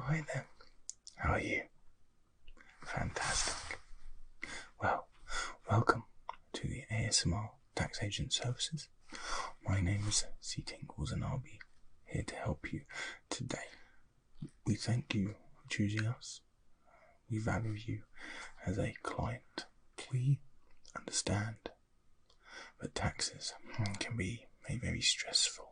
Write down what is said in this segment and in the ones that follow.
Hi there. How are you? Fantastic. Well, welcome to the ASMR Tax Agent Services. My name is tingles and I'll be here to help you today. We thank you for choosing us. We value you as a client. We understand that taxes can be a very stressful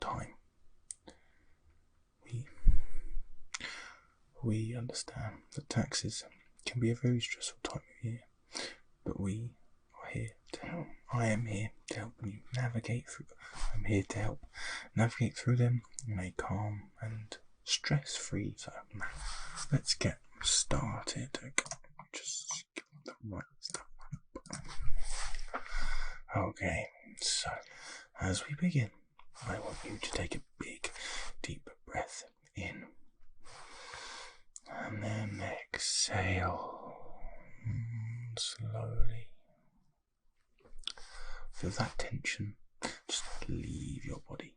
time. We understand that taxes can be a very stressful time of year, but we are here to help. I am here to help you navigate through. I'm here to help navigate through them in a calm and stress-free. So now, let's get started. Just get the right stuff. Okay, so as we begin, I want you to take a big, deep breath in. And then exhale slowly. Feel that tension just leave your body.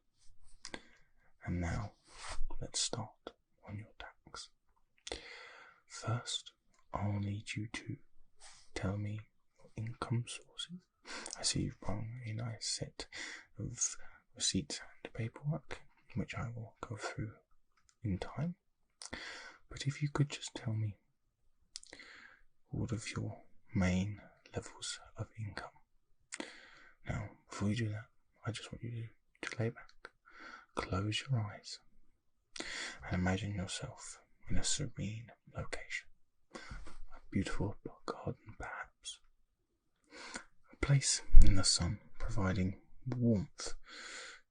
And now let's start on your tax. First, I'll need you to tell me your income sources. I see you've brought a nice set of receipts and paperwork, which I will go through in time. But if you could just tell me all of your main levels of income. Now, before you do that, I just want you to lay back, close your eyes, and imagine yourself in a serene location. A beautiful garden, perhaps. A place in the sun providing warmth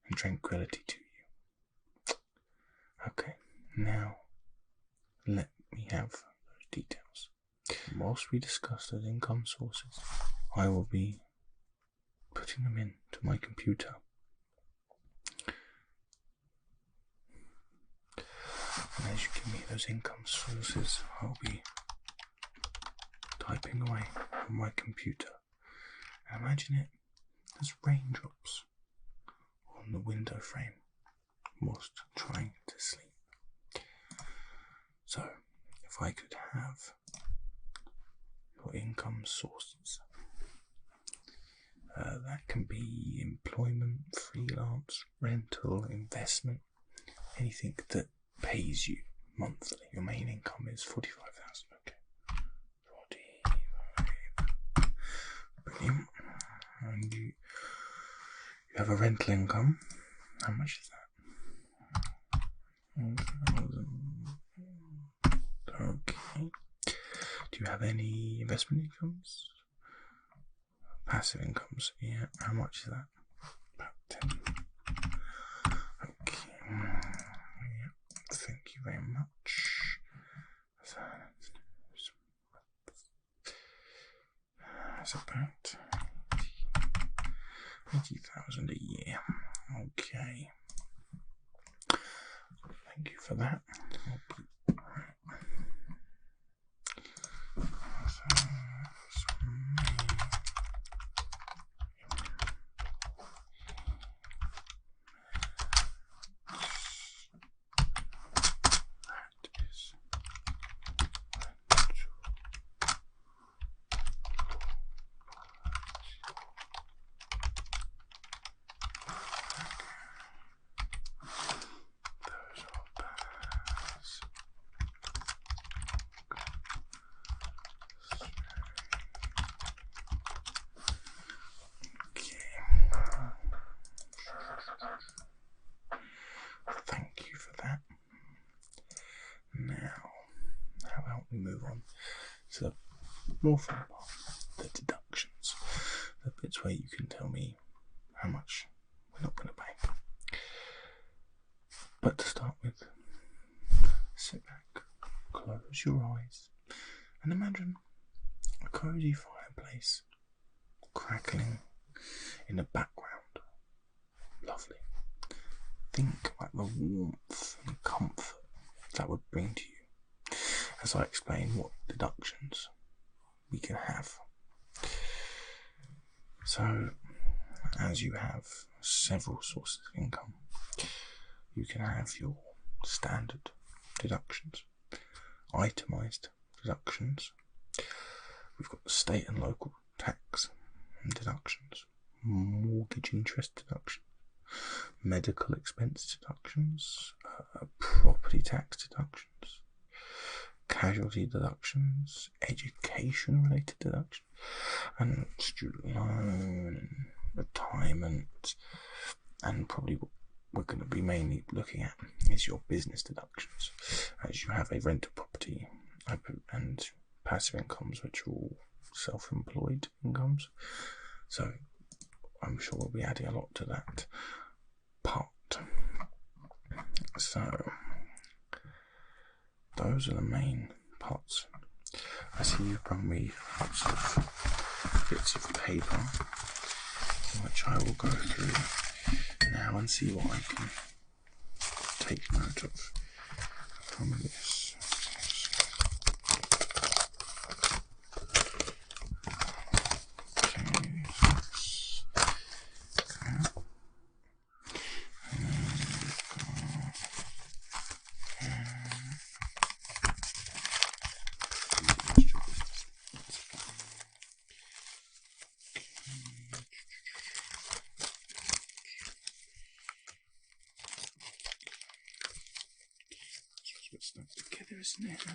and tranquility to you. Okay, now let me have those details. Whilst we discuss those income sources, I will be putting them into my computer. And as you give me those income sources, I'll be typing away on my computer. And imagine it as raindrops on the window frame whilst trying to sleep. So, if I could have your income sources, that can be employment, freelance, rental, investment, anything that pays you monthly. Your main income is 45,000. Okay, 45. Brilliant. And you have a rental income. How much is that? 1,000. Okay. Do you have any investment incomes? Passive incomes, yeah. How much is that? About 10. Okay. Yeah. Thank you very much. That's about 80,000 a year. Okay. Thank you for that. Thank you for that. Now, how about we move on to the more fun part, the deductions, the bits where you can tell me how much we're not going to pay. But to start with, sit back, close your eyes, and imagine a cozy fireplace crackling in the background. Lovely. Think about the warmth and comfort that would bring to you as I explain what deductions we can have. So, as you have several sources of income, you can have your standard deductions, itemised deductions. We've got the state and local tax and deductions, mortgage interest deduction, medical expense deductions, property tax deductions, casualty deductions, education related deductions, and student loan and retirement. And probably what we're going to be mainly looking at is your business deductions, as you have a rental property and passive incomes, which are all self-employed incomes. So I'm sure we'll be adding a lot to that part. So those are the main parts. I see you've brought me lots of bits of paper, which I will go through now and see what I can take note of from this. Stuck together, isn't it?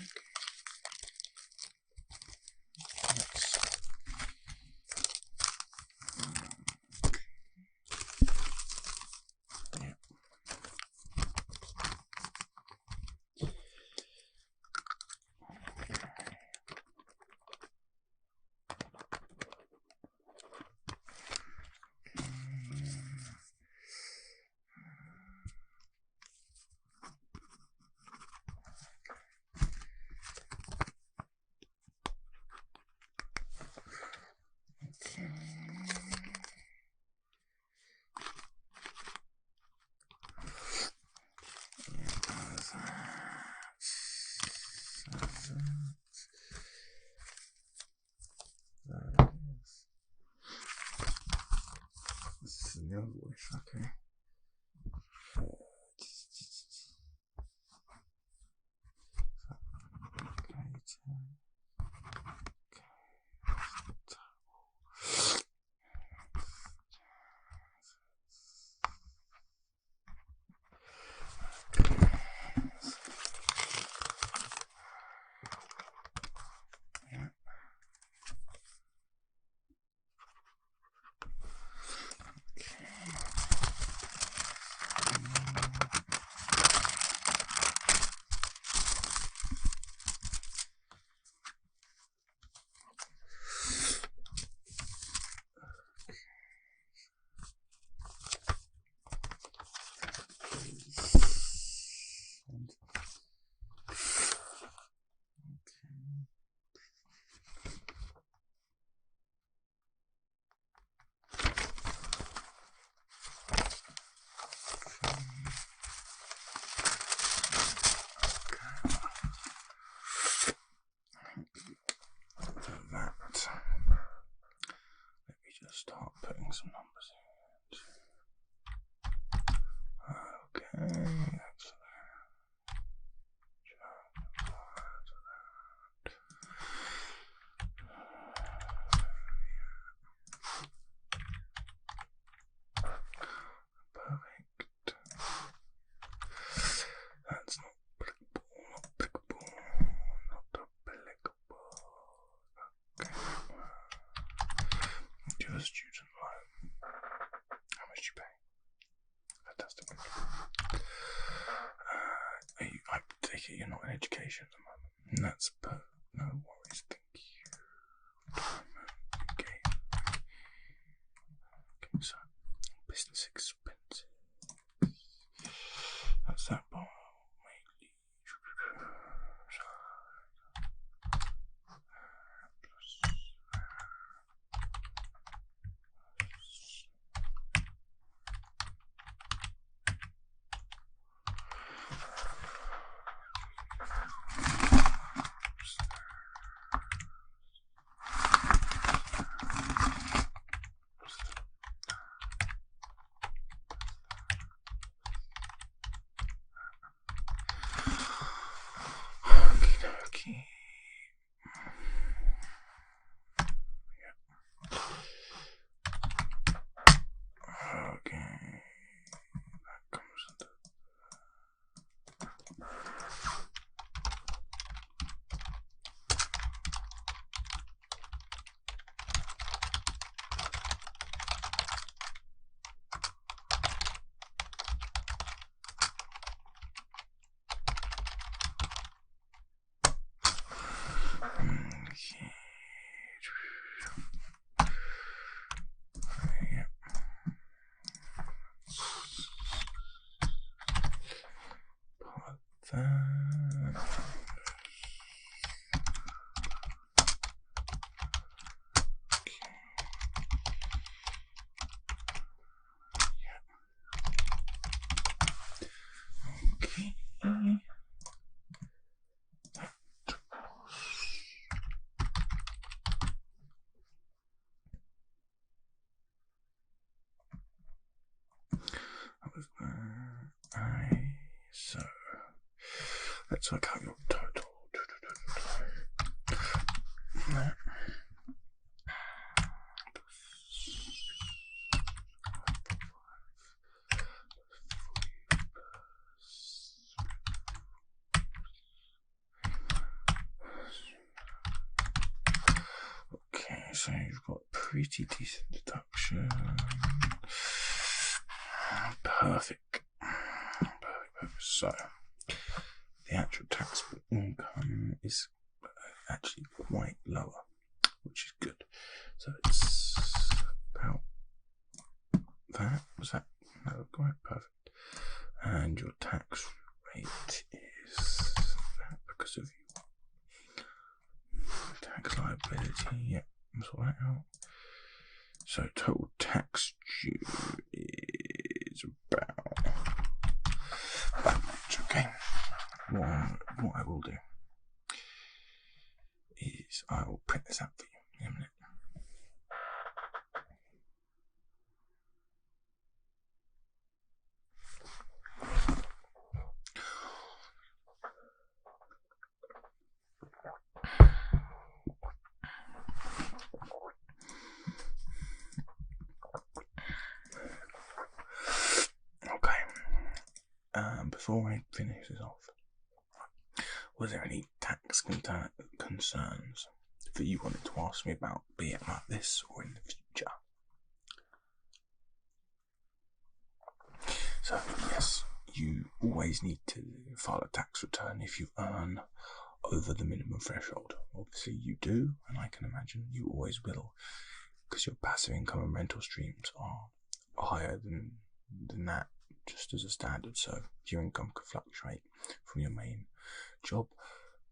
Okay. This is the other voice, okay. Start putting some numbers in. Okay, that's perfect. That's not applicable. Okay. Do a student loan. How much do you pay? Fantastic. I take it you're not in education at the moment. And that's no worries, thank you. Okay. Okay, so business expenses. That's that part. Let's work out your total. Okay, so you've got pretty decent deduction. Perfect. So the actual taxable income is actually quite lower, which is good. So it's about that. Was that? No, quite perfect. And your tax rate is that because of your tax liability. Yeah, sort that out. So total tax due is about that much. Okay. What I will do is I will print this out for you in a minute. Okay. Before I finish this off, was there any tax concerns that you wanted to ask me about, be it like this or in the future? So, yes, you always need to file a tax return if you earn over the minimum threshold. Obviously you do, and I can imagine you always will, because your passive income and rental streams are higher than that, just as a standard. So your income could fluctuate from your main job,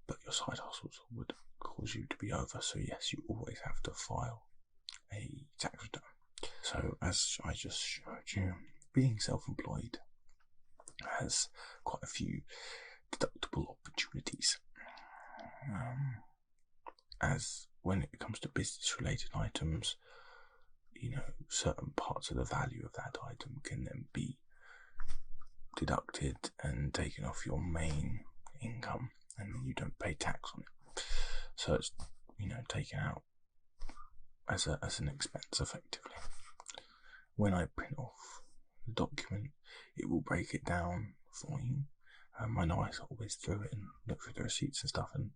but your side hustles would cause you to be over. So yes, you always have to file a tax return. So as I just showed you, being self-employed has quite a few deductible opportunities. As when it comes to business-related items, certain parts of the value of that item can then be deducted and taken off your main income, and then you don't pay tax on it. So it's taken out as an expense effectively. When I print off the document, it will break it down for you. I know I sort of whiz through it and look through the receipts and stuff and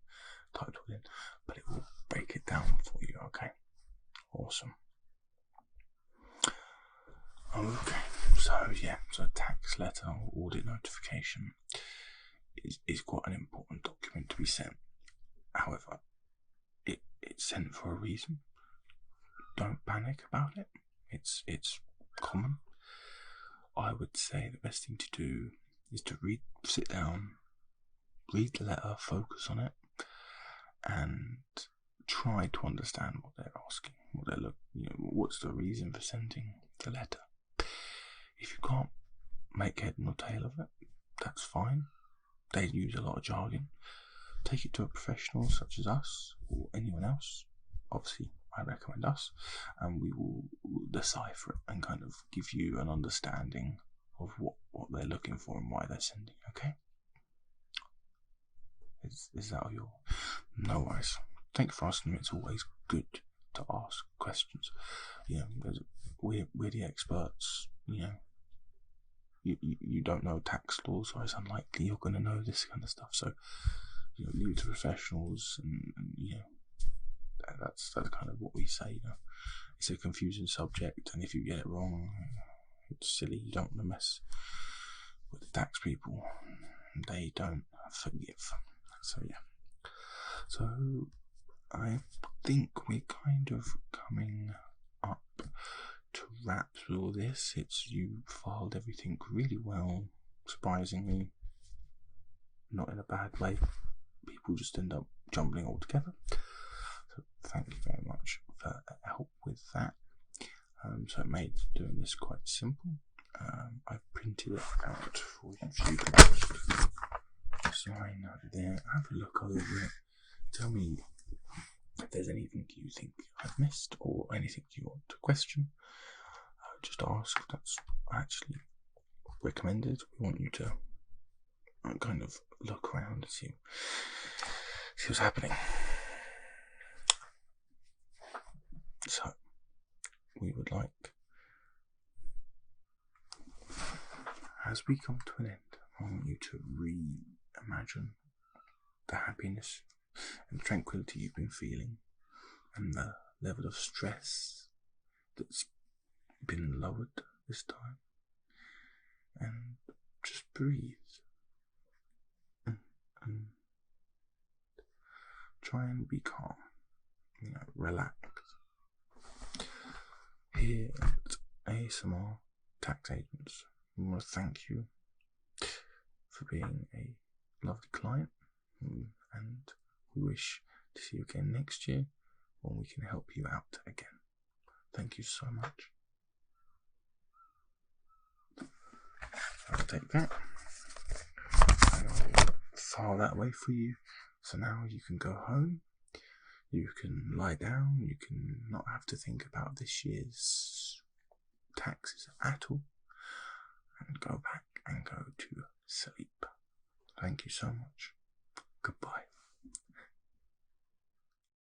type it in, but it will break it down for you. Okay, awesome. Okay, so tax letter or audit notification is quite an important document to be sent. However, it's sent for a reason. Don't panic about it. It's common. I would say the best thing to do is to sit down, read the letter, focus on it, and try to understand what they're asking, what they're looking. What's the reason for sending the letter? If you can't make head nor tail of it, that's fine. They use a lot of jargon. Take it to a professional such as us or anyone else. Obviously, I recommend us, and we will decipher it and kind of give you an understanding of what they're looking for and why they're sending. Okay? Is that all your? No worries. Thank you for asking me. It's always good to ask questions. We're the experts. You don't know tax laws, so it's unlikely you're going to know this kind of stuff. So leave it to professionals, and that's kind of what we say. It's a confusing subject, and if you get it wrong, it's silly. You don't want to mess with the tax people. They don't forgive. So so I think we're kind of coming up to wraps with all this. You filed everything really well, surprisingly, not in a bad way. People just end up jumbling all together. So thank you very much for help with that. So it made doing this quite simple. I've printed it out for you to sign over there. Have a look over it. Tell me if there's anything you think I've missed or anything you want to question. Just ask. That's actually recommended. We want you to kind of look around and see what's happening. So, we would like, as we come to an end, I want you to reimagine the happiness and tranquility you've been feeling, and the level of stress that's been lowered this time, and just breathe and try and be calm, relax. Here at ASMR Tax Agents, we want to thank you for being a lovely client, and we wish to see you again next year when we can help you out again. Thank you so much. I'll take that and I'll file that away for you. So now you can go home, you can lie down, you can not have to think about this year's taxes at all, and go back and go to sleep. Thank you so much. Goodbye.